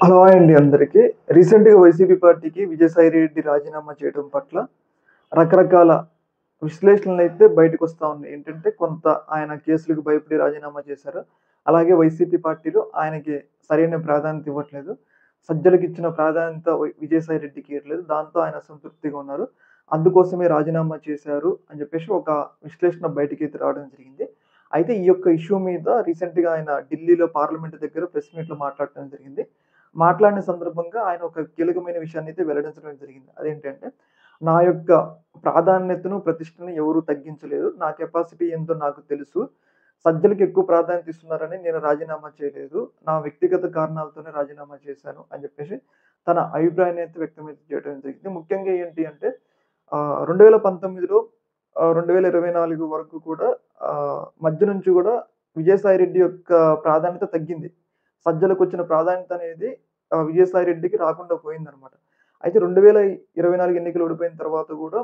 Hello అండి అందరికీ. రీసెంట్‌గా వైసీపీ పార్టీకి విజయసాయి రెడ్డి రాజీనామా చేయడం పట్ల రకరకాల విశ్లేషణలైతే బయటకొస్తా ఉన్నాయి. ఏంటంటే కొంత ఆయన కేసులకు భయపడి రాజీనామా చేశారు. అలాగే వైసీపీ పార్టీలో ఆయనకి సరైన ప్రాధాన్యత ఇవ్వట్లేదు. సజ్జలకిచ్చిన ప్రాధాన్యత విజయసాయి రెడ్డికి ఇయ్యట్లేదు. దాంతో ఆయన అసంతృప్తిగా ఉన్నారు. అందుకోసమే రాజీనామా చేశారు అని చెప్పేసి ఒక విశ్లేషణ బయటికైతే రావడం జరిగింది. అయితే ఈ యొక్క ఇష్యూ మీద రీసెంట్‌గా ఆయన ఢిల్లీలో పార్లమెంట్ దగ్గర ప్రెస్ మీట్‌లో మాట్లాడటం జరిగింది. మాట్లాడిన సందర్భంగా ఆయన ఒక కీలకమైన విషయాన్నయితే వెల్లడించడం జరిగింది. అదేంటంటే, నా యొక్క ప్రాధాన్యతను, ప్రతిష్టను ఎవరు తగ్గించలేరు. నా కెపాసిటీ ఏందో నాకు తెలుసు. సజ్జలకి ఎక్కువ ప్రాధాన్యత ఇస్తున్నారని నేను రాజీనామా చేయలేదు. నా వ్యక్తిగత కారణాలతోనే రాజీనామా చేశాను అని చెప్పేసి తన అభిప్రాయాన్నయితే వ్యక్తమైతే చేయడం జరిగింది. ముఖ్యంగా ఏంటి అంటే 2019లో 2024 వరకు కూడా మధ్య నుంచి గూడా విజయసాయి రెడ్డి యొక్క ప్రాధాన్యత తగ్గింది. సజ్జలకొచ్చిన ప్రాధాన్యత అనేది విజయసాయి రెడ్డికి రాకుండా పోయిందనమాట. అయితే 2024 ఎన్నికలు ఓడిపోయిన తర్వాత గూడా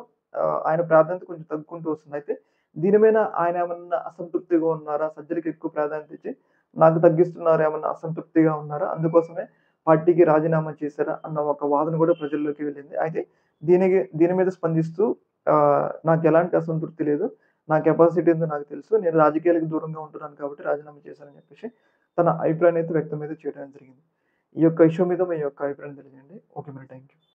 ఆయన ప్రాధాన్యత కొంచెం తగ్గుకుంటూ వస్తుంది. అయితే దీని మీద ఆయన ఏమన్నా అసంతృప్తిగా ఉన్నారా? సజ్జలకి ఎక్కువ ప్రాధాన్యత ఇచ్చి నాకు తగ్గిస్తున్నారు ఏమన్నా అసంతృప్తిగా ఉన్నారా? అందుకోసమే పార్టీకి రాజీనామా చేశారా? అన్న ఒక వాదన గూడా ప్రజల్లోకి వెళ్ళింది. అయితే దీని మీద స్పందిస్తూ నాకెలాంటి అసంతృప్తి లేదు. నా కెపాసిటీ ఏందో నాకు తెలుసు. నేను రాజకీయాలకు దూరంగా ఉంటున్నాను కాబట్టి రాజీనామా చేశానని చెప్పేసి తన అభిప్రాయాన్నయితే వ్యక్తమైతే చేయడం జరిగింది. ఈ యొక్క ఇష్యూ మీద మీ యొక్క అభిప్రాయం తెలియజేయండి. ఓకే మరి. Thank you.